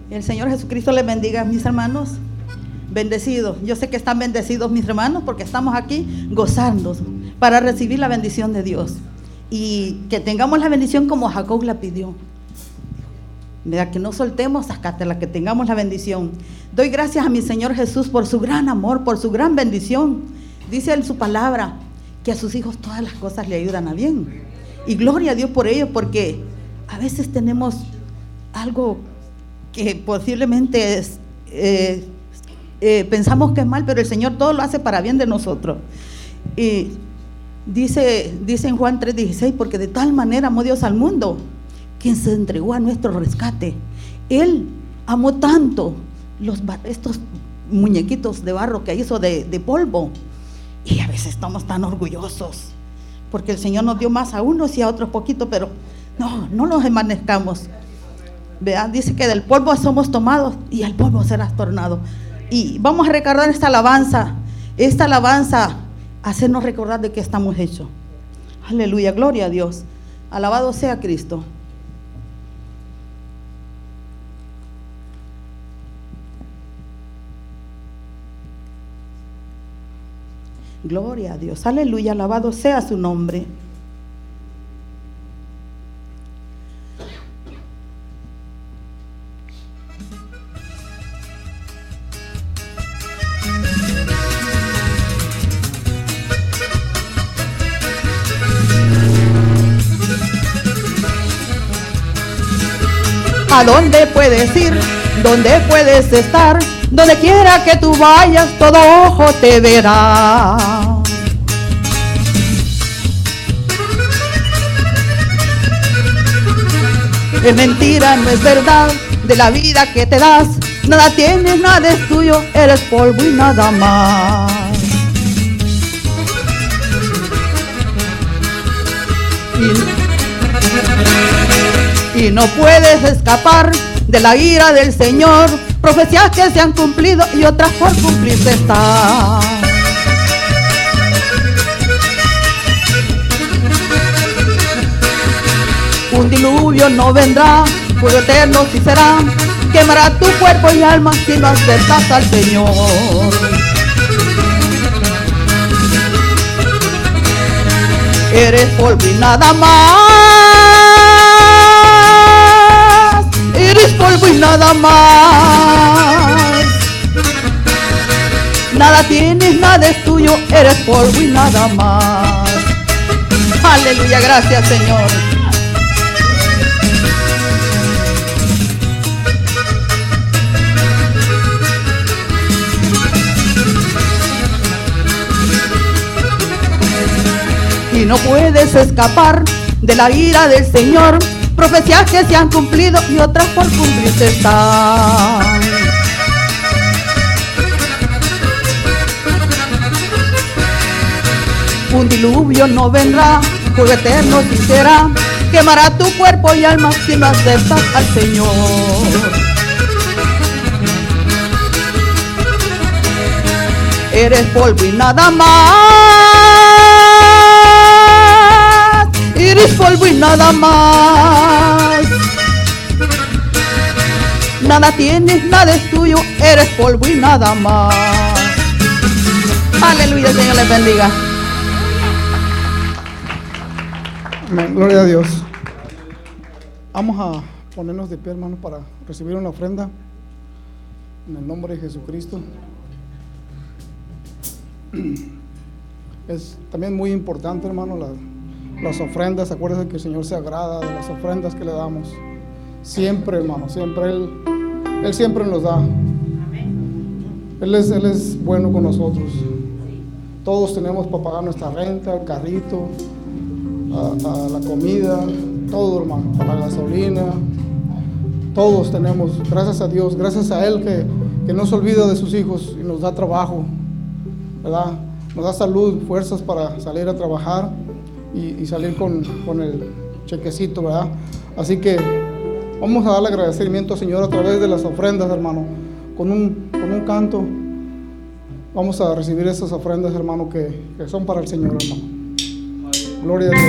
El Señor Jesucristo les bendiga, mis hermanos. Bendecidos. Yo sé que están bendecidos, mis hermanos, porque estamos aquí gozando para recibir la bendición de Dios. Y que tengamos la bendición como Jacob la pidió. ¿Verdad? Que no soltemos hasta la que tengamos la bendición. Doy gracias a mi Señor Jesús por su gran amor, por su gran bendición. Dice en su palabra que a sus hijos todas las cosas le ayudan a bien. Y gloria a Dios por ello, porque a veces tenemos algo que posiblemente es, pensamos que es mal, pero el Señor todo lo hace para bien de nosotros. Y dice en Juan 3:16, porque de tal manera amó Dios al mundo, quien se entregó a nuestro rescate. Él amó tanto estos muñequitos de barro que hizo de polvo, y a veces estamos tan orgullosos porque el Señor nos dio más a unos y a otros poquito, pero no nos emanezcamos. Vean, dice que del polvo somos tomados y al polvo serás tornado. Y vamos a recordar esta alabanza, hacernos recordar de qué estamos hechos. Aleluya, gloria a Dios. Alabado sea Cristo. Gloria a Dios, aleluya, alabado sea su nombre. ¿A dónde puedes ir? ¿Dónde puedes estar? Donde quiera que tú vayas, todo ojo te verá. Es mentira, no es verdad, de la vida que te das. Nada tienes, nada es tuyo, eres polvo y nada más. Y no puedes escapar de la ira del Señor. Profecías que se han cumplido y otras por cumplirse están. Un diluvio no vendrá, fuego eterno sí será, quemará tu cuerpo y alma si no aceptas al Señor. Eres polvo y nada más. Eres polvo y nada más. Nada tienes, nada es tuyo, eres polvo y nada más. Aleluya, gracias Señor. Y no puedes escapar de la ira del Señor. Profecías que se han cumplido y otras por cumplirse están. Un diluvio no vendrá, fuego eterno sí será, quemará tu cuerpo y alma si no aceptas al Señor. Eres polvo y nada más. Eres polvo y nada más. Nada tienes, nada es tuyo, eres polvo y nada más. Aleluya, Señor les bendiga. Amén, gloria a Dios. Vamos a ponernos de pie, hermanos, para recibir una ofrenda en el nombre de Jesucristo. Es también muy importante, hermano, las ofrendas. Acuérdense que el Señor se agrada de las ofrendas que le damos. Siempre, hermano, siempre Él siempre nos da. Él es bueno con nosotros. Todos tenemos para pagar nuestra renta, el carrito, a la comida, todo, hermano, para la gasolina. Todos tenemos, gracias a Dios, gracias a Él que no se olvida de sus hijos y nos da trabajo, ¿verdad? Nos da salud, fuerzas para salir a trabajar y salir con el chequecito, ¿verdad? Así que vamos a darle agradecimiento al Señor a través de las ofrendas, hermano. Con un canto vamos a recibir esas ofrendas, hermano, que son para el Señor, hermano. Gloria a Dios.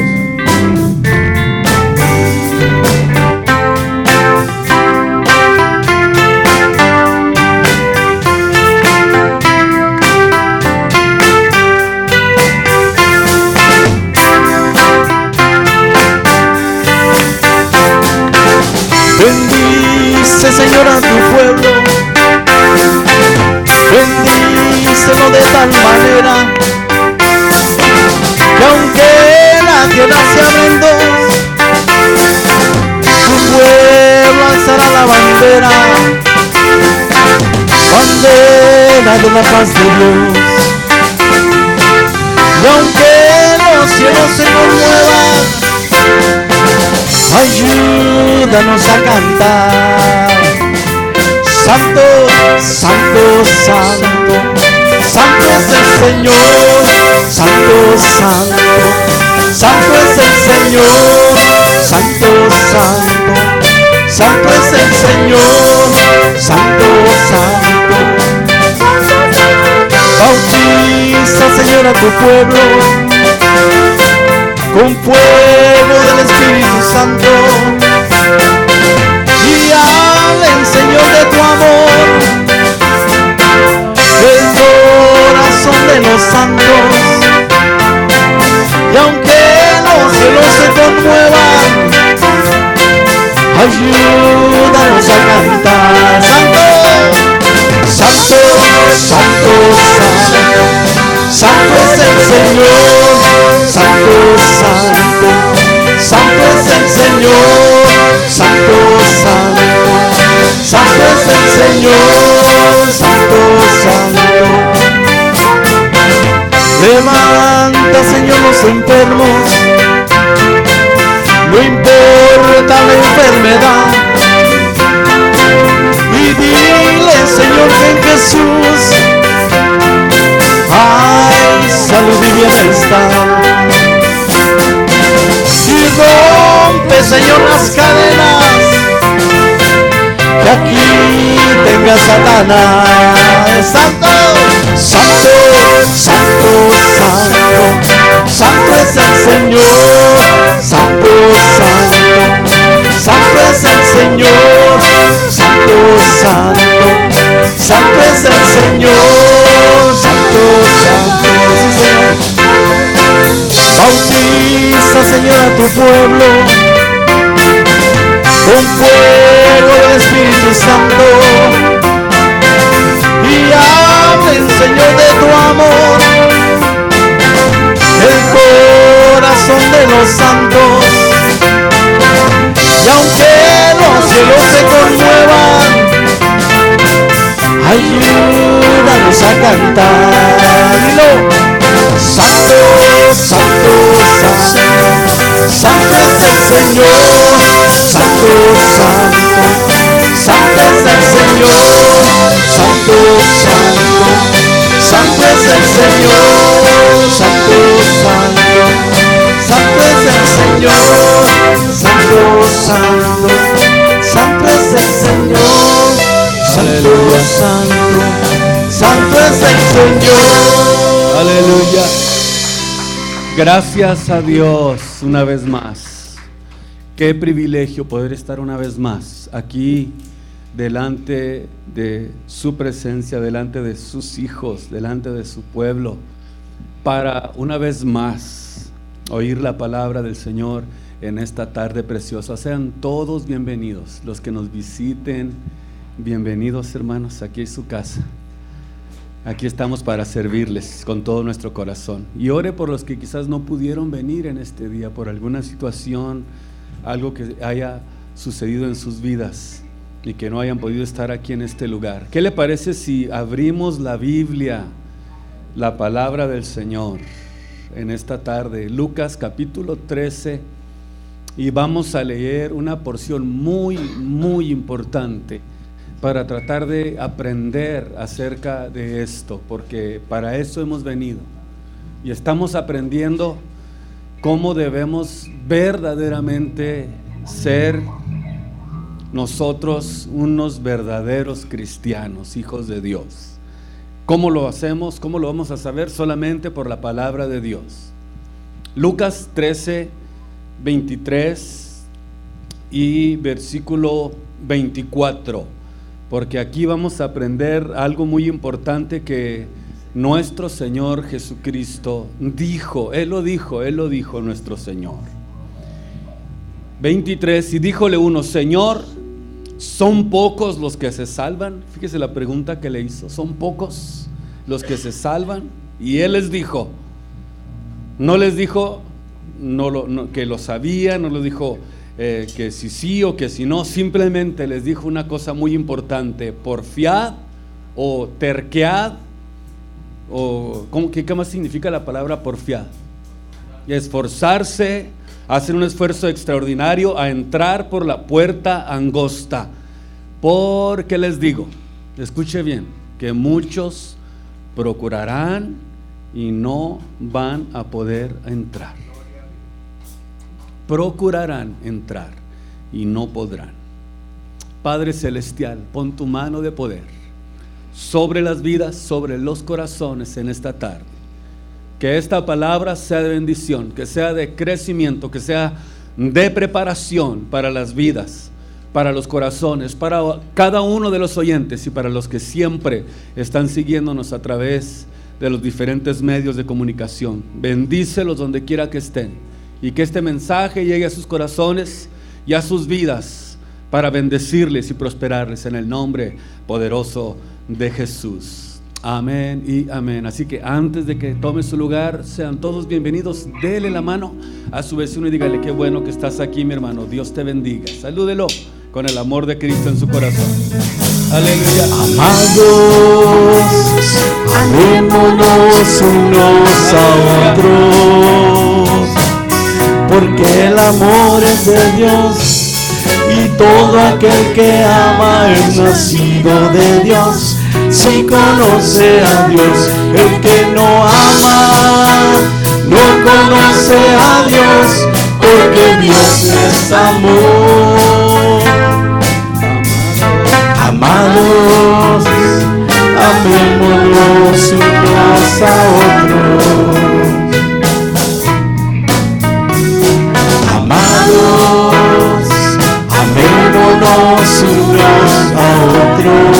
Bendice, Señor, a tu pueblo. Bendícelo de tal manera que aunque la tierra se abra en dos, tu pueblo alzará la bandera, bandera de la paz de Dios. Y aunque los cielos se conmuevan, ayúdanos a cantar. Santo, santo, santo, santo es el Señor. Santo, santo, santo es el Señor. Santo, santo, santo es el Señor. Santo, santo. Bautiza, Señor, a tu pueblo con fuego del Espíritu Santo, y hablen, Señor, de tu amor, del corazón de los santos. Y aunque los cielos se conmuevan, ayúdanos a cantar. Santo, santo, santo, santo es el Señor. Santo, santo, santo es el Señor. Santo, santo, santo es el Señor. Santo, santo. Levanta, Señor, los enfermos, no importa la enfermedad, y dile, Señor, que en Jesús hay salud y bienestar. Y rompe, Señor, las cadenas que aquí tenga Satanás. Santo, santo, santo, santo, santo es el Señor. Santo, santo, santo es el Señor. Santo, santo, santo es el Señor. Santo, santo, sí, Señor. Bautiza, Señor, a tu pueblo con fuego del Espíritu Santo, y hablen, Señor, de tu amor, el corazón de los santos. Y aunque los cielos se conmuevan, ayúdanos a cantar. Dilo. Santo, santo, santo, santo es el Señor. Santo, santo, santo es el Señor. Santo, santo, santo es el Señor. Santo, santo, santo es el Señor. Santo, santo, santo es el Señor. Santo, santo, santo es el Señor. Aleluya. Gracias a Dios una vez más. Qué privilegio poder estar una vez más aquí delante de su presencia, delante de sus hijos, delante de su pueblo, para una vez más oír la palabra del Señor en esta tarde preciosa. Sean todos bienvenidos, los que nos visiten, bienvenidos, hermanos, aquí es su casa. Aquí estamos para servirles con todo nuestro corazón. Y ore por los que quizás no pudieron venir en este día por alguna situación, algo que haya sucedido en sus vidas y que no hayan podido estar aquí en este lugar. ¿Qué le parece si abrimos la Biblia, la palabra del Señor, en esta tarde? Lucas capítulo 13, y vamos a leer una porción muy, muy importante para tratar de aprender acerca de esto, porque para eso hemos venido y estamos aprendiendo cómo debemos verdaderamente ser nosotros unos verdaderos cristianos, hijos de Dios. ¿Cómo lo hacemos? ¿Cómo lo vamos a saber? Solamente por la palabra de Dios. Lucas 13, 23 y versículo 24. Porque aquí vamos a aprender algo muy importante que nuestro Señor Jesucristo dijo. Él lo dijo nuestro Señor. 23, y díjole uno: Señor, ¿Son pocos los que se salvan? Fíjese la pregunta que le hizo. ¿Son pocos los que se salvan? Y él les dijo, no les dijo que lo sabía, no les dijo que si sí o que si no, simplemente les dijo una cosa muy importante: porfiad o terquead, o ¿qué más significa la palabra porfiad? Esforzarse, hacer un esfuerzo extraordinario a entrar por la puerta angosta, porque les digo, escuche bien, que muchos procurarán y no van a poder entrar. Procurarán entrar y no podrán. Padre celestial, pon tu mano de poder sobre las vidas, sobre los corazones en esta tarde. Que esta palabra sea de bendición, que sea de crecimiento, que sea de preparación para las vidas, para los corazones, para cada uno de los oyentes y para los que siempre están siguiéndonos a través de los diferentes medios de comunicación. Bendícelos donde quiera que estén, y que este mensaje llegue a sus corazones y a sus vidas para bendecirles y prosperarles en el nombre poderoso de Jesús. Amén y amén. Así que antes de que tome su lugar, sean todos bienvenidos. Dele la mano a su vecino y dígale: qué bueno que estás aquí, mi hermano. Dios te bendiga. Salúdelo con el amor de Cristo en su corazón. Aleluya. Amados, amémonos unos a otros, porque el amor es de Dios, y todo aquel que ama es nacido de Dios. Si conoce a Dios, el que no ama no conoce a Dios, porque Dios es amor. Amados, amémonos unos a otros. Amados, amémonos unos a otros.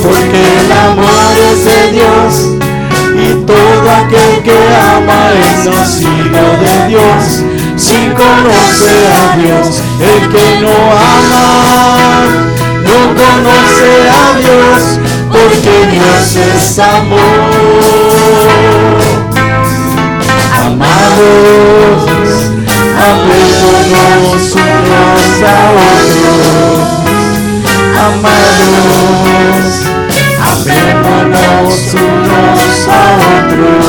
Porque el amor es de Dios, y todo aquel que ama es nacido de Dios. Si conoce a Dios, el que no ama no conoce a Dios, porque Dios es amor. Amados, amémonos unos a otros. Amados, amémonos unos a otros.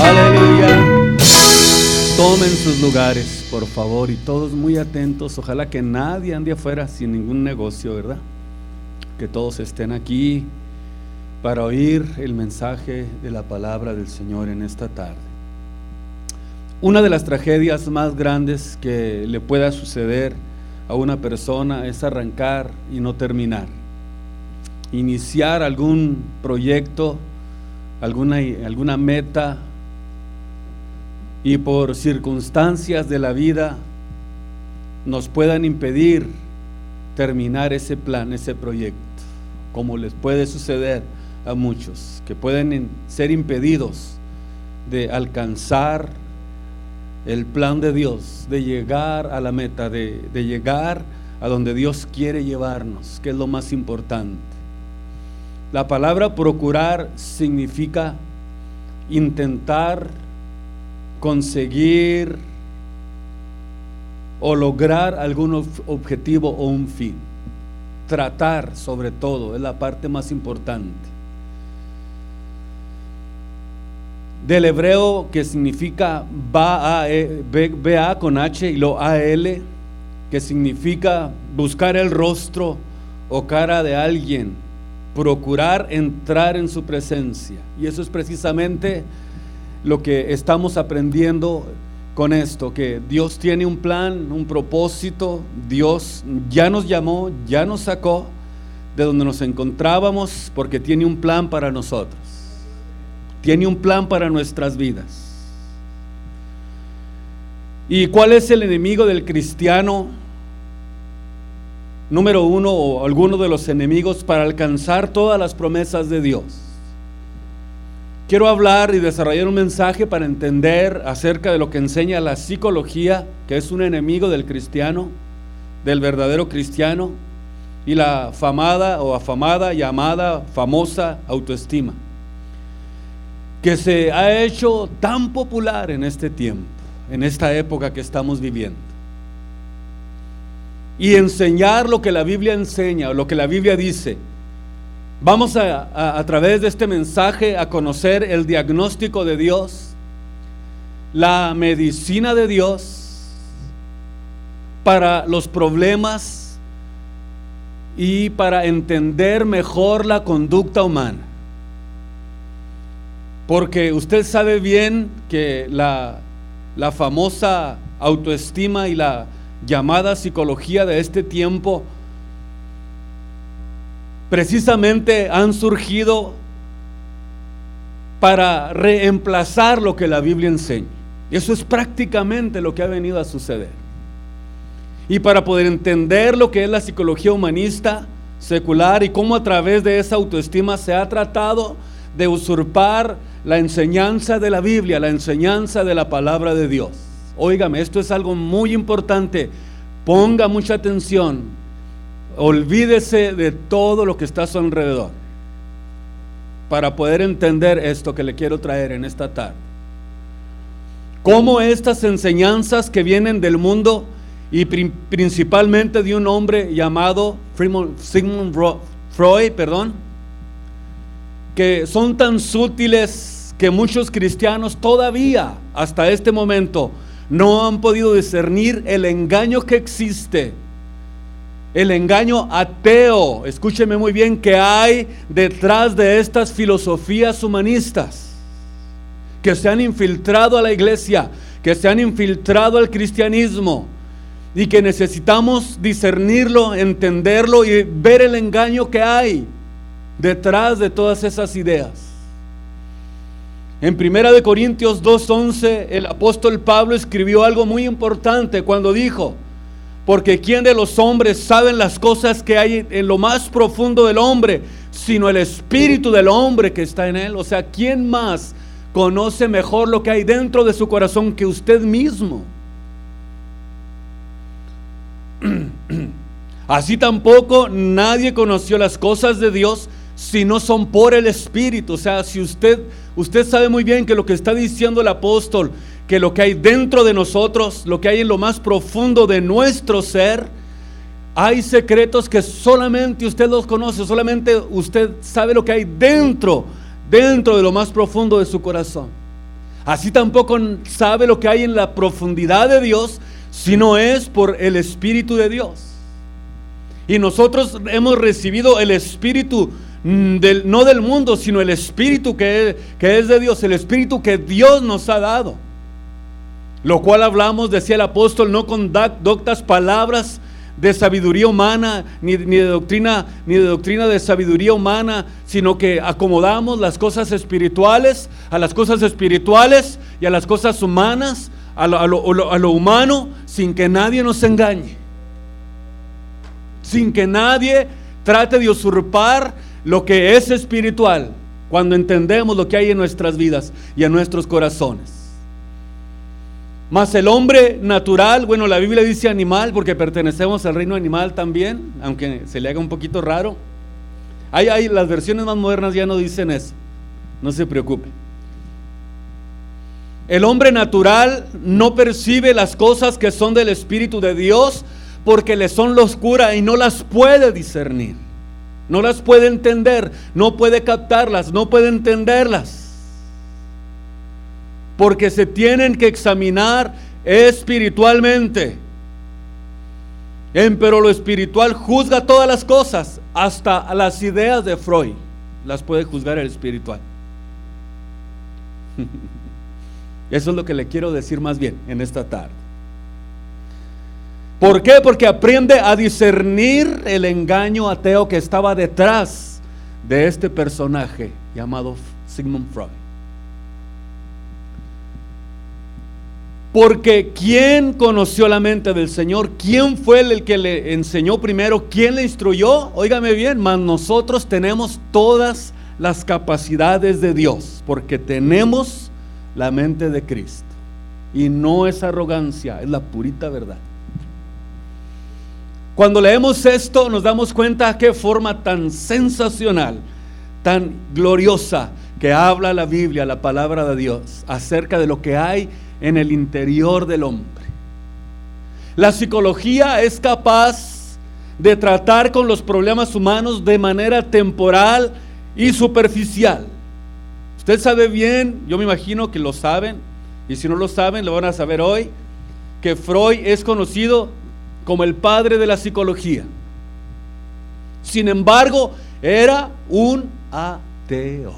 Aleluya. Tomen sus lugares, por favor, y todos muy atentos. Ojalá que nadie ande afuera sin ningún negocio, ¿verdad? Que todos estén aquí para oír el mensaje de la palabra del Señor en esta tarde. Una de las tragedias más grandes que le pueda suceder a una persona es arrancar y no terminar, iniciar algún proyecto, alguna meta, y por circunstancias de la vida nos puedan impedir terminar ese plan, ese proyecto, como les puede suceder a muchos, que pueden ser impedidos de alcanzar el plan de Dios, de llegar a la meta, de llegar a donde Dios quiere llevarnos, que es lo más importante. La palabra procurar significa intentar, conseguir o lograr algún objetivo o un fin. Tratar, sobre todo, es la parte más importante. Del hebreo, que significa ba con H y lo al, que significa buscar el rostro o cara de alguien, procurar entrar en su presencia. Y eso es precisamente lo que estamos aprendiendo con esto, que Dios tiene un plan, un propósito. Dios ya nos llamó, ya nos sacó de donde nos encontrábamos, porque tiene un plan para nosotros. Tiene un plan para nuestras vidas. ¿Y cuál es el enemigo del cristiano? Número uno, o alguno de los enemigos para alcanzar todas las promesas de Dios. quiero hablar y desarrollar un mensaje para entender acerca de lo que enseña la psicología, que es un enemigo del cristiano, del verdadero cristiano, y la afamada y amada, famosa autoestima, que se ha hecho tan popular en este tiempo, en esta época que estamos viviendo. Y enseñar lo que la Biblia enseña, o lo que la Biblia dice. Vamos a través de este mensaje a conocer el diagnóstico de Dios, la medicina de Dios para los problemas y para entender mejor la conducta humana. Porque usted sabe bien que la famosa autoestima y la llamada psicología de este tiempo precisamente han surgido para reemplazar lo que la Biblia enseña. Eso es prácticamente lo que ha venido a suceder. Y para poder entender lo que es la psicología humanista secular y cómo a través de esa autoestima se ha tratado de usurpar la enseñanza de la Biblia, la enseñanza de la palabra de Dios. Óigame, esto es algo muy importante. Ponga mucha atención. Olvídese de todo lo que está a su alrededor para poder entender esto que le quiero traer en esta tarde. Cómo estas enseñanzas que vienen del mundo y principalmente de un hombre llamado Sigmund Freud, que son tan sutiles que muchos cristianos todavía hasta este momento no han podido discernir el engaño que existe, el engaño ateo, escúcheme muy bien, que hay detrás de estas filosofías humanistas que se han infiltrado a la iglesia, que se han infiltrado al cristianismo, y que necesitamos discernirlo, entenderlo y ver el engaño que hay detrás de todas esas ideas. En 1 Corintios 2:11 el apóstol Pablo escribió algo muy importante cuando dijo: porque ¿quién de los hombres sabe las cosas que hay en lo más profundo del hombre, sino el espíritu del hombre que está en él? O sea, ¿quién más conoce mejor lo que hay dentro de su corazón que usted mismo? Así tampoco nadie conoció las cosas de Dios si no son por el Espíritu. O sea, si usted sabe muy bien que lo que está diciendo el apóstol, que lo que hay dentro de nosotros, lo que hay en lo más profundo de nuestro ser, hay secretos que solamente usted los conoce, solamente usted sabe lo que hay dentro de lo más profundo de su corazón. Así tampoco sabe lo que hay en la profundidad de Dios, si no es por el Espíritu de Dios. Y nosotros hemos recibido el Espíritu no del mundo, sino el Espíritu que es de Dios, el Espíritu que Dios nos ha dado. Lo cual hablamos, decía el apóstol, no con doctas palabras de sabiduría humana, ni de doctrina de sabiduría humana, sino que acomodamos las cosas espirituales a las cosas espirituales y a las cosas humanas a lo humano, sin que nadie nos engañe, sin que nadie trate de usurpar lo que es espiritual, cuando entendemos lo que hay en nuestras vidas y en nuestros corazones. Mas el hombre natural, bueno, la Biblia dice animal porque pertenecemos al reino animal también, aunque se le haga un poquito raro. Las versiones más modernas ya no dicen eso, no se preocupe. El hombre natural no percibe las cosas que son del Espíritu de Dios porque le son la oscura y no las puede discernir, no las puede entender, no puede captarlas, no puede entenderlas, porque se tienen que examinar espiritualmente. Pero lo espiritual juzga todas las cosas, hasta las ideas de Freud las puede juzgar el espiritual. Eso es lo que le quiero decir más bien en esta tarde. ¿Por qué? Porque aprende a discernir el engaño ateo que estaba detrás de este personaje llamado Sigmund Freud. Porque ¿quién conoció la mente del Señor? ¿Quién fue el que le enseñó primero? ¿Quién le instruyó? Óigame bien, mas nosotros tenemos todas las capacidades de Dios, porque tenemos la mente de Cristo. Y no es arrogancia, es la purita verdad. Cuando leemos esto nos damos cuenta qué forma tan sensacional, tan gloriosa que habla la Biblia, la palabra de Dios, acerca de lo que hay en el interior del hombre. La psicología es capaz de tratar con los problemas humanos de manera temporal y superficial. Usted sabe bien, yo me imagino que lo saben, y si no lo saben, lo van a saber hoy, que Freud es conocido como el padre de la psicología. Sin embargo, era un ateo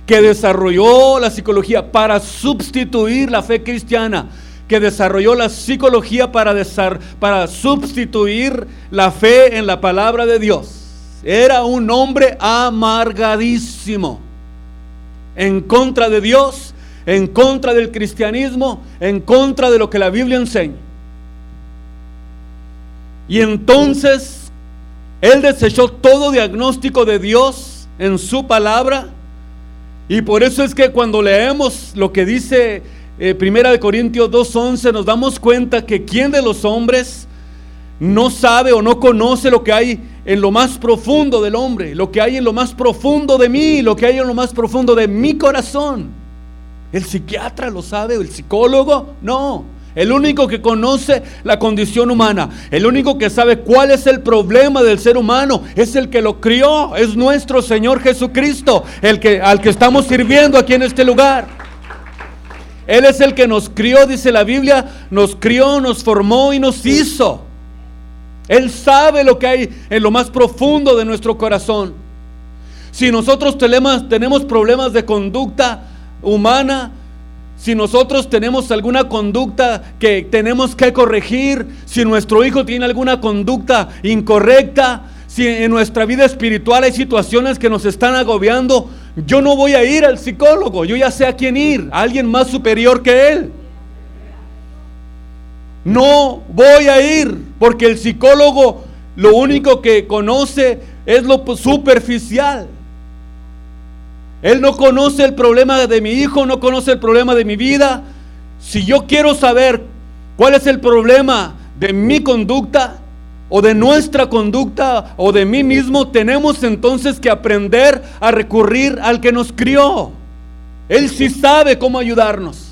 que desarrolló la psicología para sustituir la fe cristiana, que desarrolló la psicología para sustituir la fe en la palabra de Dios. Era un hombre amargadísimo, en contra de Dios, en contra del cristianismo, en contra de lo que la Biblia enseña. Y entonces él desechó todo diagnóstico de Dios en su palabra. Y por eso es que cuando leemos lo que dice 1 Corintios 2:11, nos damos cuenta que ¿quién de los hombres no sabe o no conoce lo que hay en lo más profundo del hombre, lo que hay en lo más profundo de mí, lo que hay en lo más profundo de mi corazón? ¿El psiquiatra lo sabe o el psicólogo? No. El único que conoce la condición humana, el único que sabe cuál es el problema del ser humano, es el que lo crió, es nuestro Señor Jesucristo, al que estamos sirviendo aquí en este lugar. Él es el que nos crió, dice la Biblia, nos crió, nos formó y nos hizo. Él sabe lo que hay en lo más profundo de nuestro corazón. Si nosotros tenemos problemas de conducta humana, si nosotros tenemos alguna conducta que tenemos que corregir, si nuestro hijo tiene alguna conducta incorrecta, si en nuestra vida espiritual hay situaciones que nos están agobiando, yo no voy a ir al psicólogo, yo ya sé a quién ir, a alguien más superior que él. No voy a ir, porque el psicólogo lo único que conoce es lo superficial. Él no conoce el problema de mi hijo, no conoce el problema de mi vida. Si yo quiero saber cuál es el problema de mi conducta, o de nuestra conducta, o de mí mismo, tenemos entonces que aprender a recurrir al que nos crió. Él sí sabe cómo ayudarnos.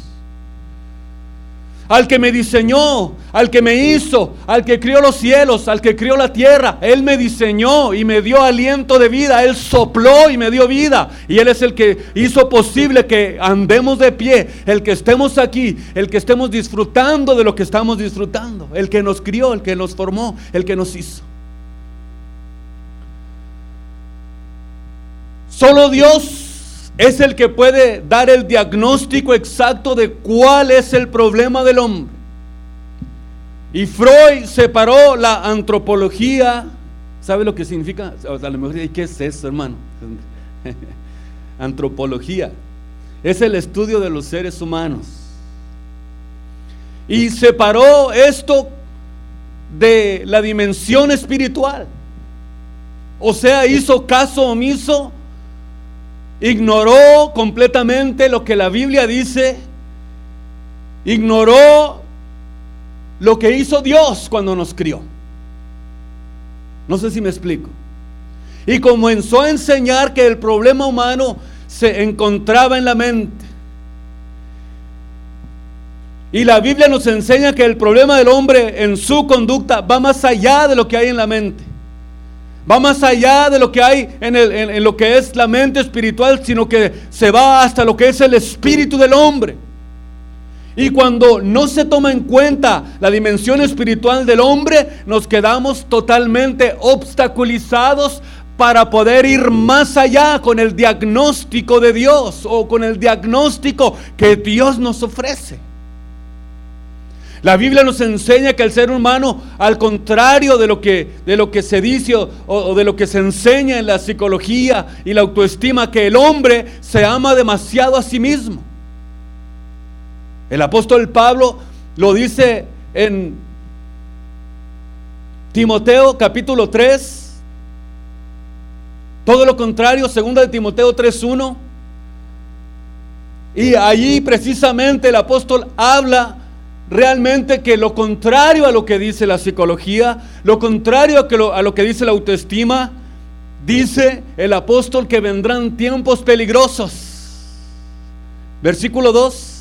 Al que me diseñó, al que me hizo, al que crió los cielos, al que crió la tierra. Él me diseñó y me dio aliento de vida. Él sopló y me dio vida. Y Él es el que hizo posible que andemos de pie, el que estemos aquí, el que estemos disfrutando de lo que estamos disfrutando. El que nos crió, el que nos formó, el que nos hizo. Solo Dios es el que puede dar el diagnóstico exacto de cuál es el problema del hombre. Y Freud separó la antropología. ¿Sabe lo que significa? A lo mejor, ¿qué es eso, hermano? Antropología es el estudio de los seres humanos. Y separó esto de la dimensión espiritual. O sea, hizo caso omiso, ignoró completamente lo que la Biblia dice, ignoró lo que hizo Dios cuando nos crió. No sé si me explico. Y comenzó a enseñar que el problema humano se encontraba en la mente. Y la Biblia nos enseña que el problema del hombre en su conducta va más allá de lo que hay en la mente. Va más allá de lo que hay en lo que es la mente espiritual, sino que se va hasta lo que es el espíritu del hombre. Y cuando no se toma en cuenta la dimensión espiritual del hombre, nos quedamos totalmente obstaculizados para poder ir más allá con el diagnóstico de Dios o con el diagnóstico que Dios nos ofrece. La Biblia nos enseña que el ser humano, al contrario de lo que se dice o de lo que se enseña en la psicología y la autoestima, que el hombre se ama demasiado a sí mismo. El apóstol Pablo lo dice en Timoteo capítulo 3, Todo lo contrario, 2 de Timoteo 3:1. Y allí precisamente el apóstol habla realmente que lo contrario a lo que dice la psicología, lo contrario a lo que dice la autoestima, dice el apóstol que vendrán tiempos peligrosos. Versículo 2.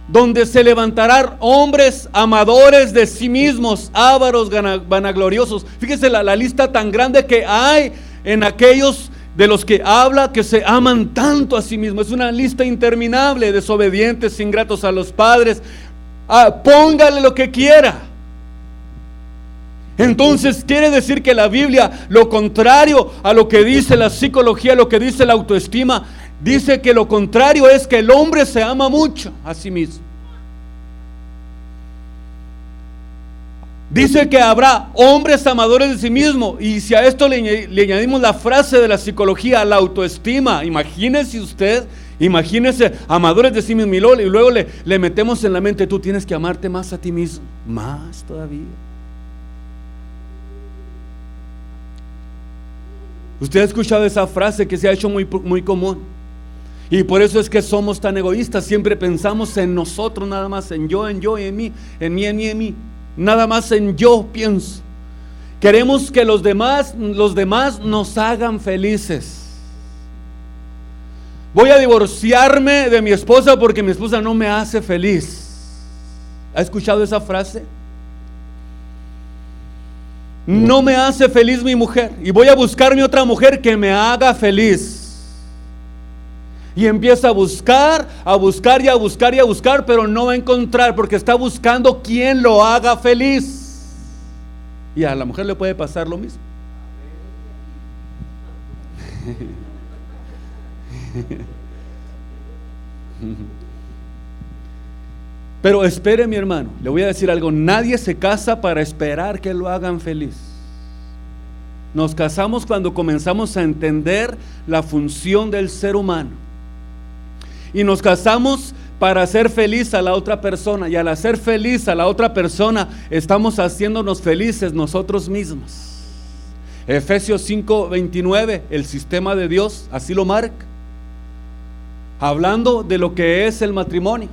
Donde se levantarán hombres amadores de sí mismos, ávaros, vanagloriosos. Fíjese la lista tan grande que hay en aquellos de los que habla que se aman tanto a sí mismos. Es una lista interminable: desobedientes, ingratos a los padres. Póngale lo que quiera. Entonces quiere decir que la Biblia, lo contrario a lo que dice la psicología, lo que dice la autoestima, dice que lo contrario es que el hombre se ama mucho a sí mismo. Dice que habrá hombres amadores de sí mismo. Y si a esto le añadimos la frase de la psicología, la autoestima, imagínese usted, imagínese amadores de sí mismo, y luego le metemos en la mente: tú tienes que amarte más a ti mismo, más todavía. Usted ha escuchado esa frase que se ha hecho muy, muy común. Y por eso es que somos tan egoístas. Siempre pensamos en nosotros, nada más, en yo, y en mí, en mí. Nada más en yo pienso. Queremos que los demás nos hagan felices. Voy a divorciarme de mi esposa porque mi esposa no me hace feliz. ¿Ha escuchado esa frase? No me hace feliz mi mujer y voy a buscarme otra mujer que me haga feliz. Y empieza a buscar, pero no va a encontrar, porque está buscando quien lo haga feliz. Y a la mujer le puede pasar lo mismo. Pero espere, mi hermano, le voy a decir algo: nadie se casa para esperar que lo hagan feliz. Nos casamos cuando comenzamos a entender la función del ser humano. Y nos casamos para hacer feliz a la otra persona. Y al hacer feliz a la otra persona, estamos haciéndonos felices nosotros mismos. Efesios 5:29, el sistema de Dios así lo marca, hablando de lo que es el matrimonio.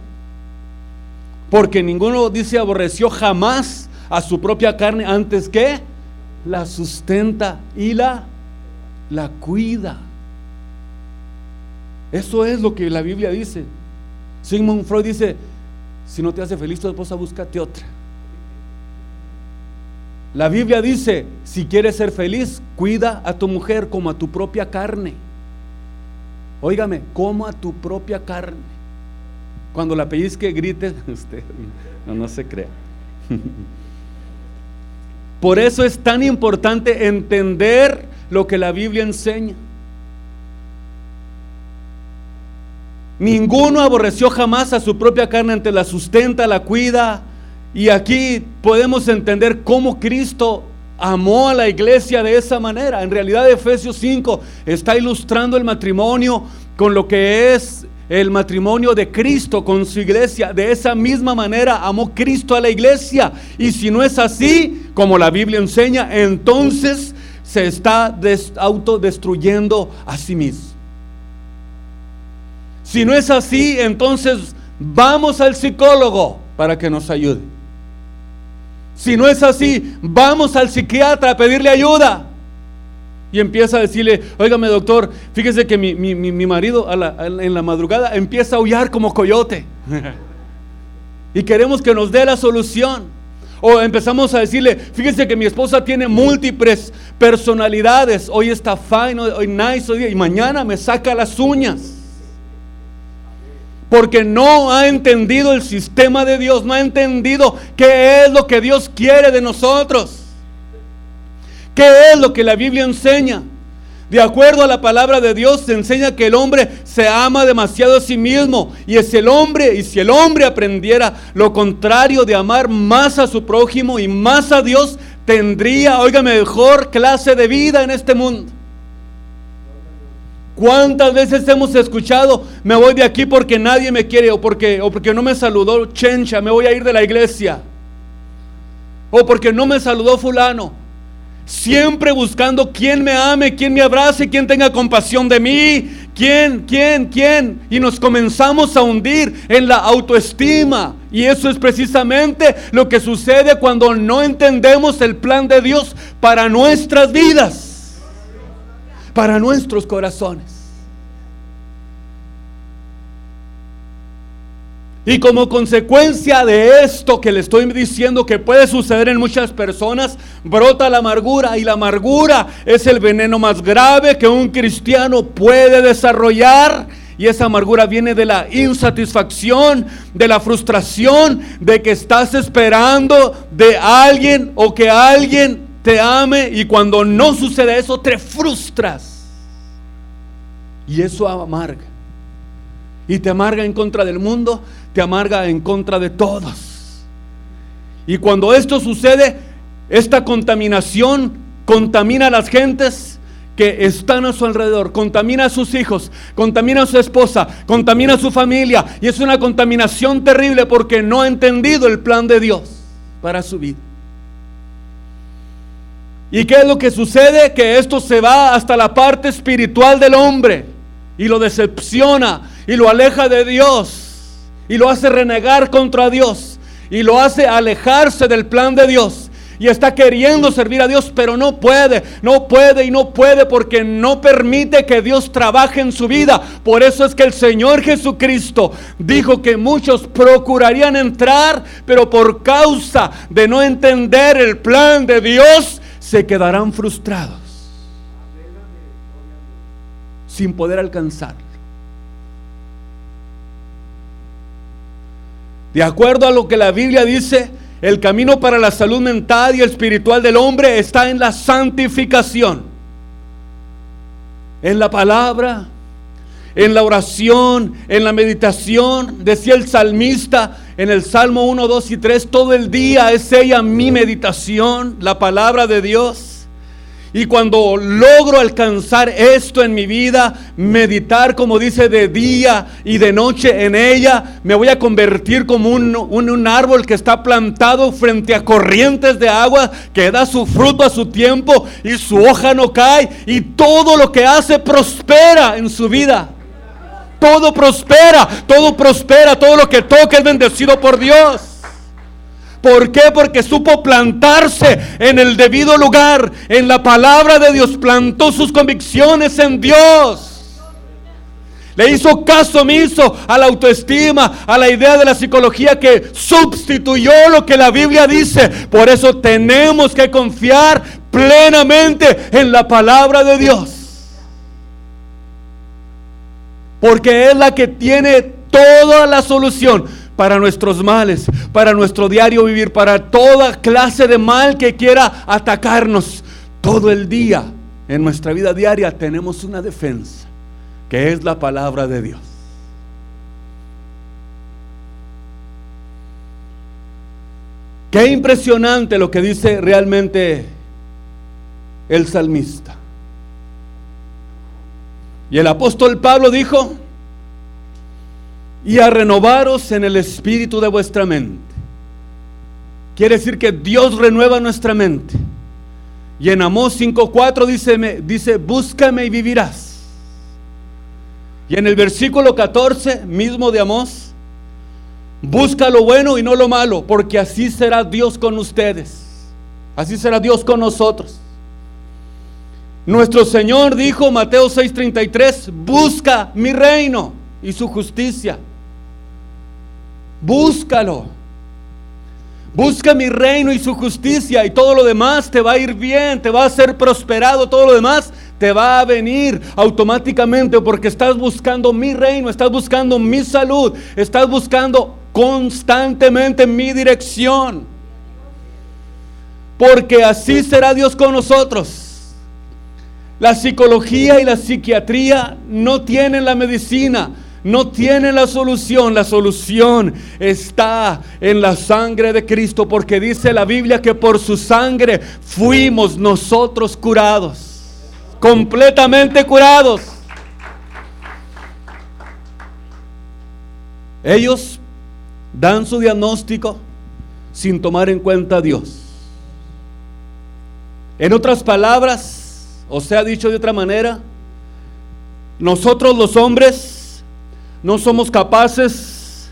Porque ninguno, dice, aborreció jamás a su propia carne, antes que la sustenta y la cuida. Eso es lo que la Biblia dice. Sigmund Freud dice: si no te hace feliz tu esposa, búscate otra. La Biblia dice: si quieres ser feliz, cuida a tu mujer como a tu propia carne. Óigame, como a tu propia carne. Cuando la pellizque, grite usted. No se crea. Por eso es tan importante entender lo que la Biblia enseña. Ninguno aborreció jamás a su propia carne, antes la sustenta, la cuida. Y aquí podemos entender cómo Cristo amó a la iglesia de esa manera. En realidad Efesios 5 está ilustrando el matrimonio con lo que es el matrimonio de Cristo con su iglesia. De esa misma manera amó Cristo a la iglesia. Y si no es así, como la Biblia enseña, entonces se está autodestruyendo a sí mismo. Si no es así, entonces vamos al psicólogo para que nos ayude. Si no es así, vamos al psiquiatra a pedirle ayuda. Y empieza a decirle: óigame, doctor, fíjese que mi marido en la madrugada empieza a aullar como coyote. Y queremos que nos dé la solución. O empezamos a decirle: fíjese que mi esposa tiene múltiples personalidades. Hoy está fine, hoy nice, y mañana me saca las uñas. Porque no ha entendido el sistema de Dios, no ha entendido qué es lo que Dios quiere de nosotros. ¿Qué es lo que la Biblia enseña? De acuerdo a la palabra de Dios, se enseña que el hombre se ama demasiado a sí mismo. Y si el hombre aprendiera lo contrario de amar más a su prójimo y más a Dios, tendría, óigame, mejor clase de vida en este mundo. ¿Cuántas veces hemos escuchado: me voy de aquí porque nadie me quiere, o porque no me saludó Chencha, me voy a ir de la iglesia, o porque no me saludó fulano? siempre buscando quién me ame, quién me abrace, quién tenga compasión de mí, quién, y nos comenzamos a hundir en la autoestima. Y eso es precisamente lo que sucede cuando no entendemos el plan de Dios para nuestras vidas, para nuestros corazones. Y como consecuencia de esto que le estoy diciendo que puede suceder en muchas personas, brota la amargura. Y la amargura es el veneno más grave que un cristiano puede desarrollar. Y esa amargura viene de la insatisfacción, de la frustración, de que estás esperando de alguien o que alguien te ame. Y cuando no sucede eso, te frustras. Y eso amarga. Y te amarga en contra del mundo, te amarga en contra de todos. Y cuando esto sucede, esta contaminación contamina a las gentes que están a su alrededor, contamina a sus hijos, contamina a su esposa, contamina a su familia. Y es una contaminación terrible porque no ha entendido el plan de Dios para su vida. ¿Y qué es lo que sucede? Que esto se va hasta la parte espiritual del hombre y lo decepciona y lo aleja de Dios y lo hace renegar contra Dios y lo hace alejarse del plan de Dios. Y está queriendo servir a Dios, pero no puede porque no permite que Dios trabaje en su vida. Por eso es que el Señor Jesucristo dijo que muchos procurarían entrar, pero por causa de no entender el plan de Dios, se quedarán frustrados, sin poder alcanzarlo. De acuerdo a lo que la Biblia dice, el camino para la salud mental y espiritual del hombre está en la santificación, en la palabra, en la oración, en la meditación. Decía el salmista en el Salmo 1, 2 y 3, todo el día es ella mi meditación, la palabra de Dios. Y cuando logro alcanzar esto en mi vida, meditar, como dice, de día y de noche en ella, me voy a convertir como un árbol que está plantado frente a corrientes de agua, que da su fruto a su tiempo y su hoja no cae, y todo lo que hace prospera en su vida. Todo prospera, todo lo que toca es bendecido por Dios. ¿Por qué? Porque supo plantarse en el debido lugar, en la palabra de Dios, plantó sus convicciones en Dios. Le hizo caso omiso a la autoestima, a la idea de la psicología que sustituyó lo que la Biblia dice. Por eso tenemos que confiar plenamente en la palabra de Dios, porque es la que tiene toda la solución para nuestros males, para nuestro diario vivir, para toda clase de mal que quiera atacarnos. Todo el día, en nuestra vida diaria, tenemos una defensa, que es la palabra de Dios. Qué impresionante lo que dice realmente el salmista. Y el apóstol Pablo dijo: y a renovaros en el espíritu de vuestra mente. Quiere decir que Dios renueva nuestra mente. Y en Amós 5:4 dice, búscame y vivirás. Y en el versículo 14 mismo de Amós, busca lo bueno y no lo malo, porque así será Dios con ustedes, así será Dios con nosotros. Nuestro Señor dijo, Mateo 6:33, busca mi reino y su justicia. Búscalo. Busca mi reino y su justicia, y todo lo demás te va a ir bien, te va a ser prosperado, todo lo demás te va a venir automáticamente, porque estás buscando mi reino, estás buscando mi salud, estás buscando constantemente mi dirección, porque así será Dios con nosotros. La psicología y la psiquiatría no tienen la medicina, no tienen la solución. La solución está en la sangre de Cristo, porque dice la Biblia que por su sangre fuimos nosotros curados, completamente curados. Ellos dan su diagnóstico sin tomar en cuenta a Dios. En otras palabras, o sea, dicho de otra manera, nosotros los hombres no somos capaces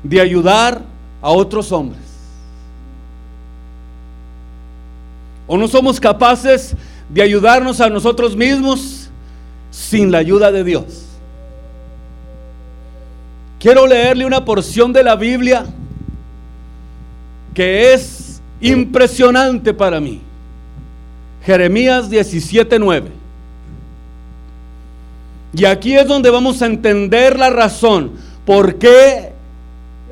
de ayudar a otros hombres. O no somos capaces de ayudarnos a nosotros mismos sin la ayuda de Dios. Quiero leerle una porción de la Biblia que es impresionante para mí. Jeremías 17:9. Y aquí es donde vamos a entender la razón por qué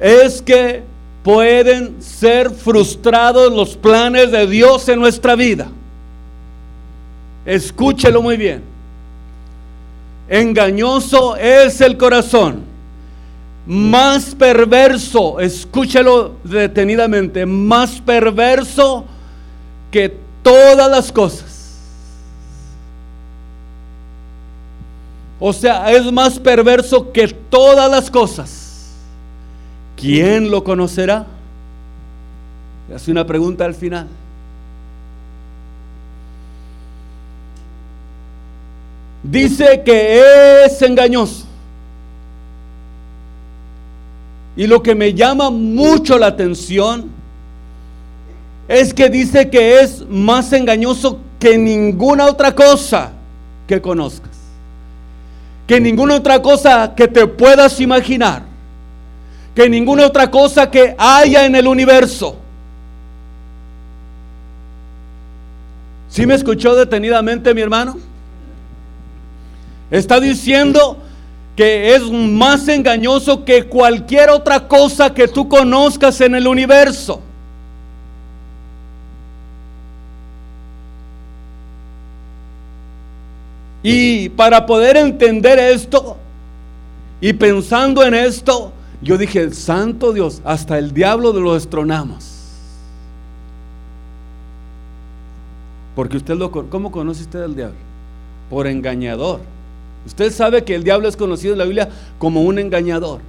es que pueden ser frustrados los planes de Dios en nuestra vida. Escúchelo muy bien. Engañoso es el corazón, más perverso, escúchelo detenidamente, más perverso que todas las cosas. O sea, es más perverso que todas las cosas. ¿Quién lo conocerá? Hace una pregunta al final. Dice que es engañoso. Y lo que me llama mucho la atención es que dice que es más engañoso que ninguna otra cosa que conozcas, que ninguna otra cosa que te puedas imaginar, que ninguna otra cosa que haya en el universo. ¿Sí me escuchó detenidamente, mi hermano? Está diciendo que es más engañoso que cualquier otra cosa que tú conozcas en el universo. Y para poder entender esto y pensando en esto, yo dije, santo Dios, hasta el diablo lo destronamos. Porque usted ¿cómo conoce usted al diablo? Por engañador. Usted sabe que el diablo es conocido en la Biblia como un engañador.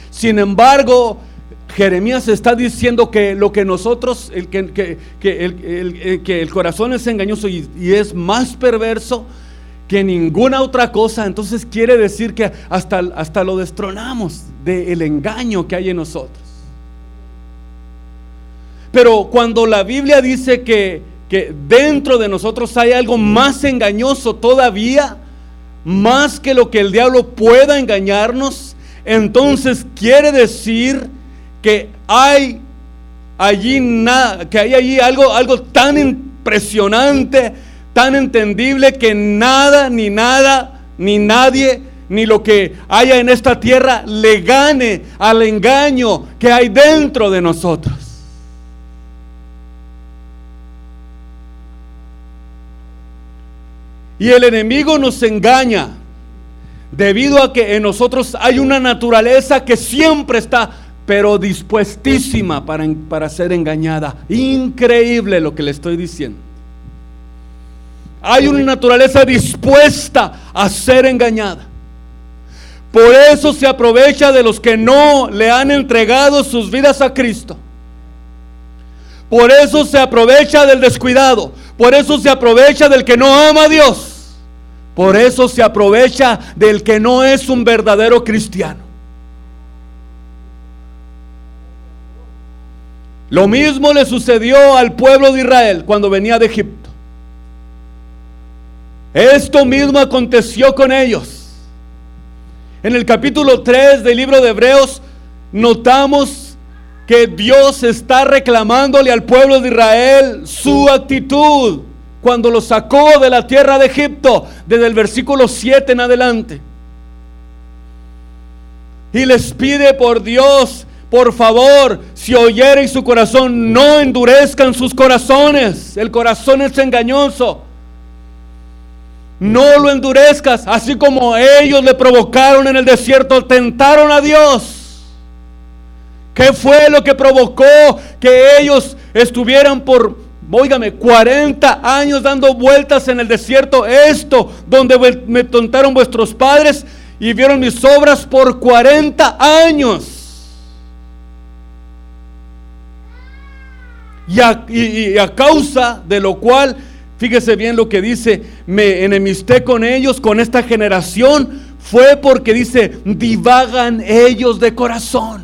Sin embargo, Jeremías está diciendo que lo que nosotros, que el corazón es engañoso y es más perverso que ninguna otra cosa. Entonces quiere decir que hasta lo destronamos del engaño que hay en nosotros. Pero cuando la Biblia dice que dentro de nosotros hay algo más engañoso todavía, más que lo que el diablo pueda engañarnos, entonces quiere decir que hay allí algo tan impresionante, tan entendible, que nada, ni nadie, ni lo que haya en esta tierra le gane al engaño que hay dentro de nosotros. Y el enemigo nos engaña debido a que en nosotros hay una naturaleza que siempre está, pero dispuestísima para ser engañada. Increíble lo que le estoy diciendo. Hay una naturaleza dispuesta a ser engañada. Por eso se aprovecha de los que no le han entregado sus vidas a Cristo. Por eso se aprovecha del descuidado. Por eso se aprovecha del que no ama a Dios. Por eso se aprovecha del que no es un verdadero cristiano. Lo mismo le sucedió al pueblo de Israel cuando venía de Egipto. Esto mismo aconteció con ellos. En el capítulo 3 del libro de Hebreos notamos que Dios está reclamándole al pueblo de Israel su actitud cuando lo sacó de la tierra de Egipto, desde el versículo 7 en adelante. Y les pide por Dios, por favor, si oyereis su corazón, no endurezcan sus corazones. El corazón es engañoso. No lo endurezcas, así como ellos le provocaron en el desierto, tentaron a Dios. ¿Qué fue lo que provocó que ellos estuvieran 40 años dando vueltas en el desierto? Esto, donde me tentaron vuestros padres y vieron mis obras por 40 años. Y a causa de lo cual, fíjese bien lo que dice, me enemisté con ellos, con esta generación, fue porque dice, divagan ellos de corazón.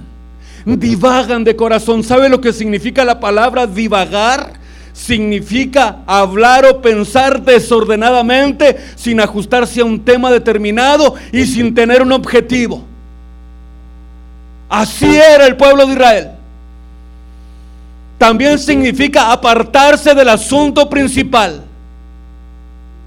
Divagan de corazón. ¿Sabe lo que significa la palabra divagar? Significa hablar o pensar desordenadamente, sin ajustarse a un tema determinado y sin tener un objetivo. Así era el pueblo de Israel. También significa apartarse del asunto principal,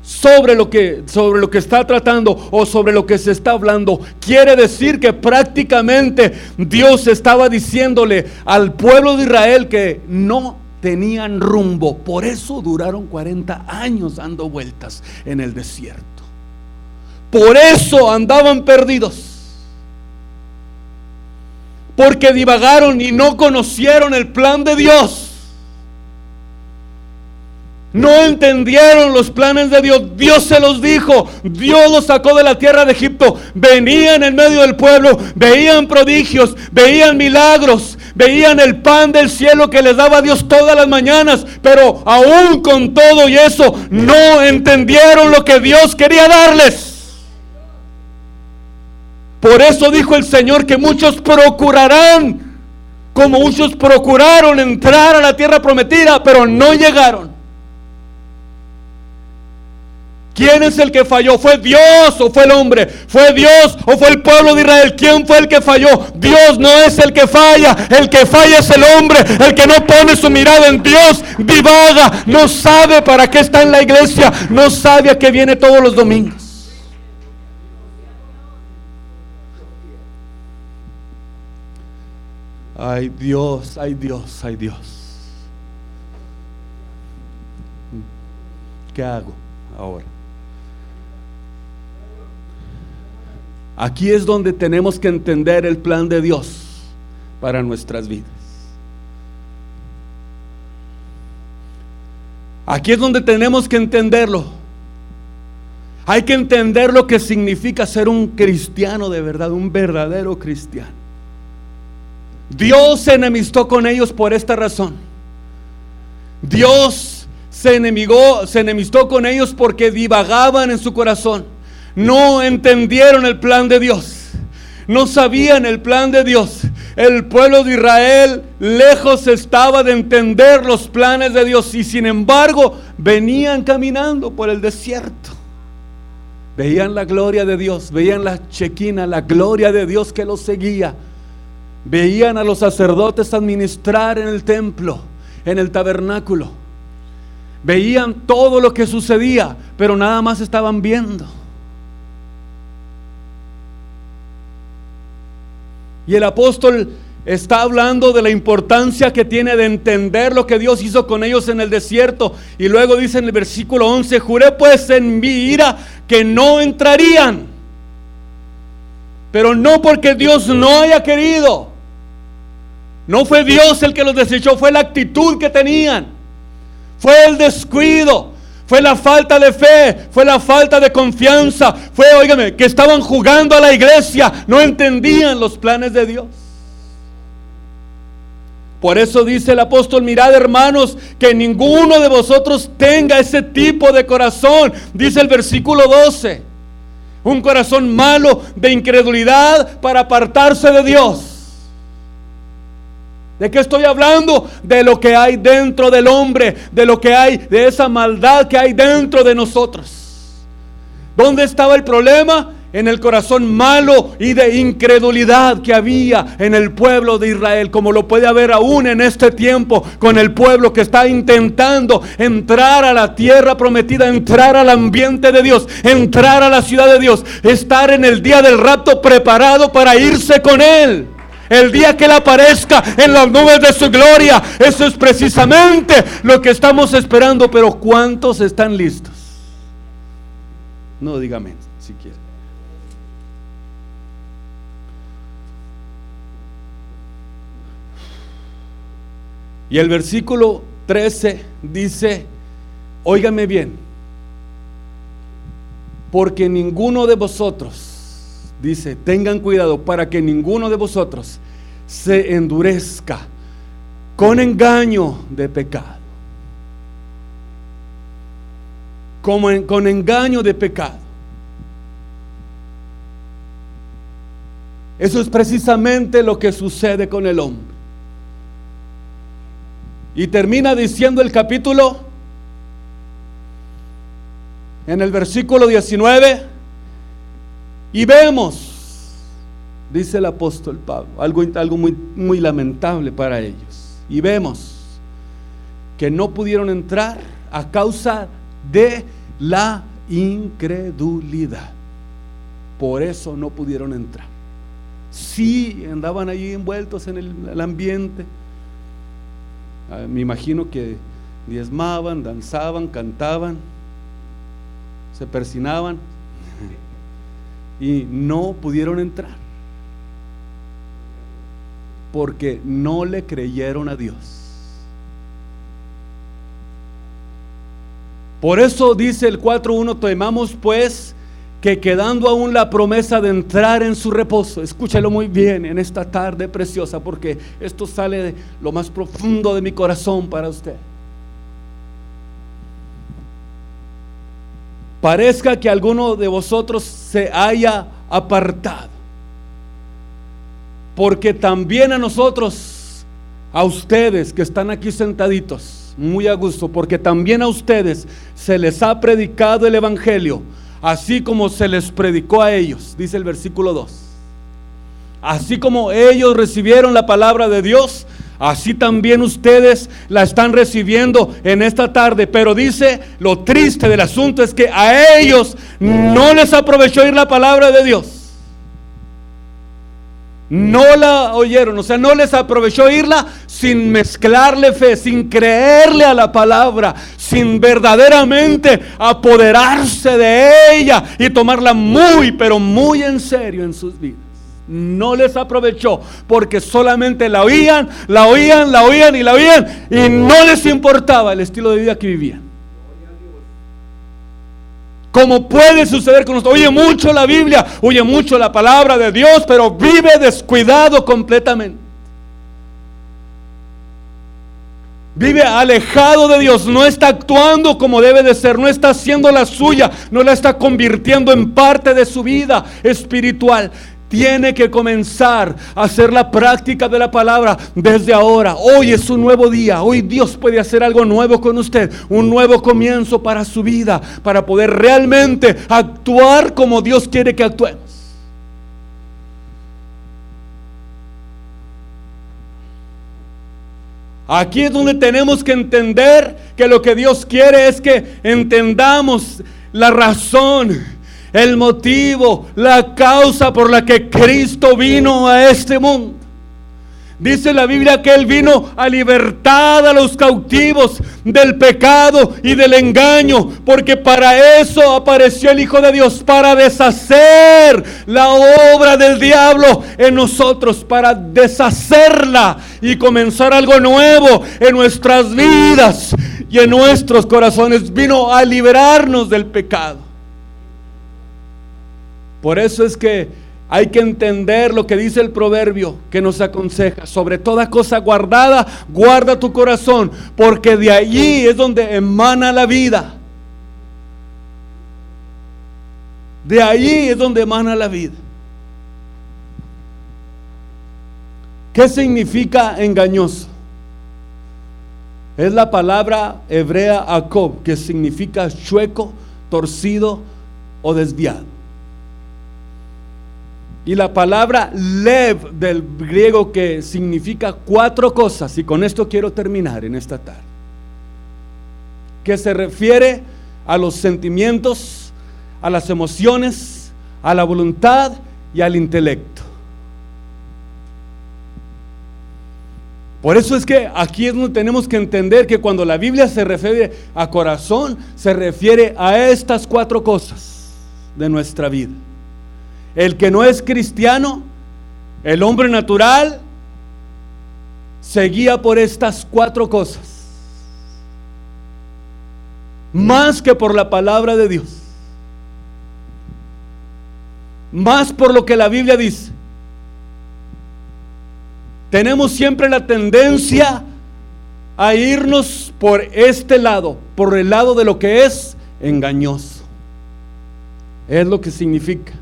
sobre lo que está tratando o sobre lo que se está hablando. Quiere decir que prácticamente Dios estaba diciéndole al pueblo de Israel que no tenían rumbo. Por eso duraron 40 años dando vueltas en el desierto. Por eso andaban perdidos. Porque divagaron y no conocieron el plan de Dios. No entendieron los planes de Dios. Dios se los dijo. Dios los sacó de la tierra de Egipto. Venían en medio del pueblo, veían prodigios, veían milagros, veían el pan del cielo que les daba Dios todas las mañanas. Pero aún con todo y eso, no entendieron lo que Dios quería darles. Por eso dijo el Señor que muchos procurarán, como muchos procuraron entrar a la tierra prometida, pero no llegaron. ¿Quién es el que falló? ¿Fue Dios o fue el hombre? ¿Fue Dios o fue el pueblo de Israel? ¿Quién fue el que falló? Dios no es el que falla es el hombre. El que no pone su mirada en Dios divaga, no sabe para qué está en la iglesia, no sabe a qué viene todos los domingos. Ay Dios, ay Dios, ay Dios. ¿Qué hago ahora? Aquí es donde tenemos que entender el plan de Dios para nuestras vidas. Aquí es donde tenemos que entenderlo. Hay que entender lo que significa ser un cristiano de verdad, un verdadero cristiano. Dios se enemistó con ellos por esta razón. Dios se enemistó con ellos porque divagaban en su corazón. No entendieron el plan de Dios. No sabían el plan de Dios. El pueblo de Israel lejos estaba de entender los planes de Dios y sin embargo venían caminando por el desierto. Veían la gloria de Dios, veían la chequina, la gloria de Dios que los seguía. Veían a los sacerdotes administrar en el templo, en el tabernáculo. Veían todo lo que sucedía, pero nada más estaban viendo. Y el apóstol está hablando de la importancia que tiene de entender lo que Dios hizo con ellos en el desierto. Y luego dice en el versículo 11: juré pues en mi ira que no entrarían. Pero no porque Dios no haya querido. No fue Dios el que los desechó, fue la actitud que tenían. Fue el descuido, fue la falta de fe, fue la falta de confianza. Fue, óigame, que estaban jugando a la iglesia, no entendían los planes de Dios. Por eso dice el apóstol: mirad, hermanos, que ninguno de vosotros tenga ese tipo de corazón. Dice el versículo 12. Un corazón malo de incredulidad para apartarse de Dios. ¿De qué estoy hablando? De lo que hay dentro del hombre, de lo que hay, de esa maldad que hay dentro de nosotros. ¿Dónde estaba el problema? En el corazón malo y de incredulidad que había en el pueblo de Israel, como lo puede haber aún en este tiempo con el pueblo que está intentando entrar a la tierra prometida, entrar al ambiente de Dios, entrar a la ciudad de Dios, estar en el día del rapto preparado para irse con Él. El día que Él aparezca en las nubes de su gloria. Eso es precisamente lo que estamos esperando. Pero ¿cuántos están listos? No, dígame si quiere. Y el versículo 13 dice: óigame bien, porque ninguno de vosotros, dice, tengan cuidado para que ninguno de vosotros se endurezca con engaño de pecado. Con engaño de pecado. Eso es precisamente lo que sucede con el hombre. Y termina diciendo el capítulo en el versículo 19, y vemos, dice el apóstol Pablo, algo muy lamentable para ellos, y vemos que no pudieron entrar a causa de la incredulidad. Por eso no pudieron entrar. Sí, andaban allí envueltos en el ambiente. Me imagino que diezmaban, danzaban, cantaban, se persinaban, y no pudieron entrar porque no le creyeron a Dios. Por eso dice el 4:1: temamos pues que quedando aún la promesa de entrar en su reposo. Escúchalo muy bien en esta tarde preciosa, porque esto sale de lo más profundo de mi corazón para usted. Parezca que alguno de vosotros se haya apartado, porque también a nosotros, a ustedes que están aquí sentaditos muy a gusto, porque también a ustedes se les ha predicado el evangelio, así como se les predicó a ellos, dice el versículo 2. Así como ellos recibieron la palabra de Dios, así también ustedes la están recibiendo en esta tarde. Pero dice, lo triste del asunto es que a ellos no les aprovechó oír la palabra de Dios. No la oyeron, o sea, no les aprovechó oírla sin mezclarle fe, sin creerle a la palabra, sin verdaderamente apoderarse de ella y tomarla muy, pero muy en serio en sus vidas. No les aprovechó porque solamente la oían y no les importaba el estilo de vida que vivían. Como puede suceder con nosotros, oye mucho la Biblia, oye mucho la palabra de Dios, pero vive descuidado completamente. Vive alejado de Dios, no está actuando como debe de ser, no está haciendo la suya, no la está convirtiendo en parte de su vida espiritual. Tiene que comenzar a hacer la práctica de la palabra desde ahora. Hoy es un nuevo día. Hoy Dios puede hacer algo nuevo con usted. Un nuevo comienzo para su vida. Para poder realmente actuar como Dios quiere que actuemos. Aquí es donde tenemos que entender que lo que Dios quiere es que entendamos la razón, el motivo, la causa por la que Cristo vino a este mundo. Dice la Biblia que Él vino a libertar a los cautivos del pecado y del engaño, porque para eso apareció el Hijo de Dios, para deshacer la obra del diablo en nosotros, para deshacerla y comenzar algo nuevo en nuestras vidas y en nuestros corazones. Vino a liberarnos del pecado. Por eso es que hay que entender lo que dice el proverbio que nos aconseja: sobre toda cosa guardada, guarda tu corazón, porque de allí es donde emana la vida. De allí es donde emana la vida. ¿Qué significa engañoso? Es la palabra hebrea akob, que significa chueco, torcido o desviado. Y la palabra lev del griego, que significa 4 cosas, y con esto quiero terminar en esta tarde, que se refiere a los sentimientos, a las emociones, a la voluntad y al intelecto. Por eso es que aquí es donde tenemos que entender que cuando la Biblia se refiere a corazón, se refiere a estas 4 cosas de nuestra vida. El que no es cristiano, el hombre natural, se guía por estas 4 cosas, más que por la palabra de Dios, más por lo que la Biblia dice. Tenemos siempre la tendencia a irnos por este lado, por el lado de lo que es engañoso. Es lo que significa.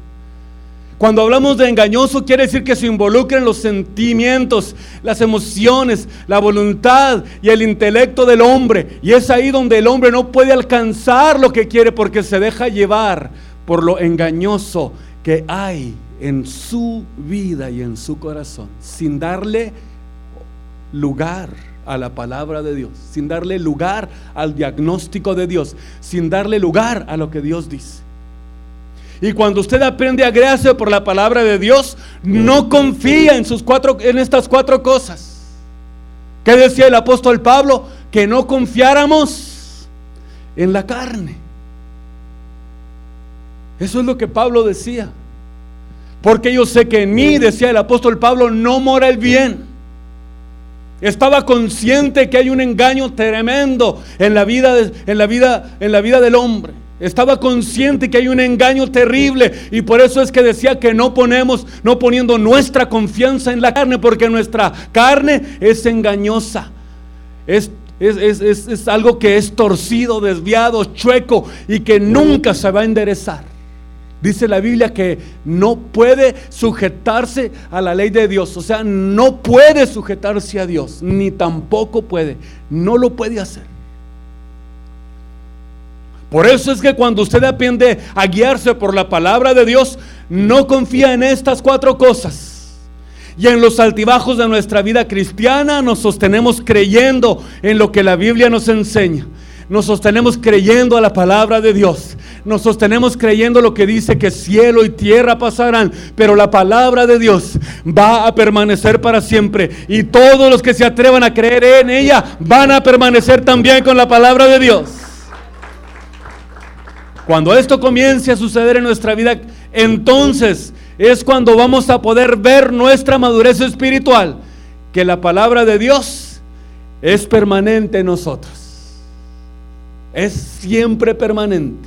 Cuando hablamos de engañoso, quiere decir que se involucran los sentimientos, las emociones, la voluntad y el intelecto del hombre. Y es ahí donde el hombre no puede alcanzar lo que quiere, porque se deja llevar por lo engañoso que hay en su vida y en su corazón, sin darle lugar a la palabra de Dios, sin darle lugar al diagnóstico de Dios, sin darle lugar a lo que Dios dice. Y cuando usted aprende a guiarse por la palabra de Dios, no confía en estas cuatro cosas. ¿Qué decía el apóstol Pablo? Que no confiáramos en la carne. Eso es lo que Pablo decía. Porque yo sé que en mí, decía el apóstol Pablo, no mora el bien. Estaba consciente que hay un engaño tremendo en la vida del hombre. Estaba consciente que hay un engaño terrible, y por eso es que decía que no poniendo nuestra confianza en la carne, porque nuestra carne es engañosa. Es algo que es torcido, desviado, chueco, y que nunca se va a enderezar. Dice la Biblia que no puede sujetarse a la ley de Dios. O sea, no puede sujetarse a Dios, ni tampoco no lo puede hacer. Por eso es que cuando usted aprende a guiarse por la palabra de Dios, no confía en estas cuatro cosas. Y en los altibajos de nuestra vida cristiana nos sostenemos creyendo en lo que la Biblia nos enseña. Nos sostenemos creyendo a la palabra de Dios. Nos sostenemos creyendo lo que dice, que cielo y tierra pasarán, pero la palabra de Dios va a permanecer para siempre. Y todos los que se atrevan a creer en ella van a permanecer también con la palabra de Dios. Cuando esto comience a suceder en nuestra vida, entonces es cuando vamos a poder ver nuestra madurez espiritual, que la palabra de Dios es permanente en nosotros. Es siempre permanente.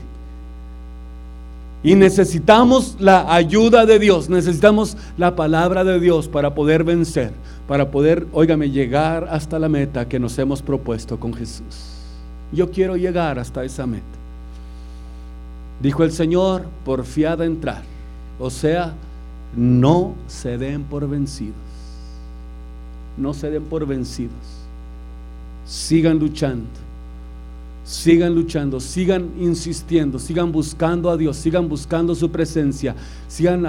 Y necesitamos la ayuda de Dios, necesitamos la palabra de Dios para poder vencer, para poder, llegar hasta la meta que nos hemos propuesto con Jesús. Yo quiero llegar hasta esa meta. Dijo el Señor, porfiad a entrar. O sea, no se den por vencidos. No se den por vencidos. Sigan luchando. Sigan luchando, sigan insistiendo, sigan buscando a Dios, sigan buscando su presencia, sigan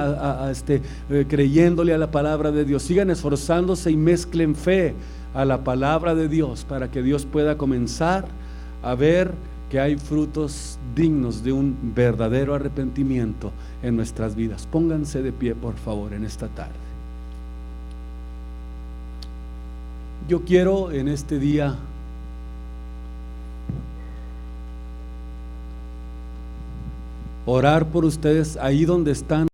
creyéndole a la palabra de Dios, sigan esforzándose y mezclen fe a la palabra de Dios, para que Dios pueda comenzar a ver que hay frutos dignos de un verdadero arrepentimiento en nuestras vidas. Pónganse de pie, por favor, en esta tarde. Yo quiero en este día orar por ustedes ahí donde están.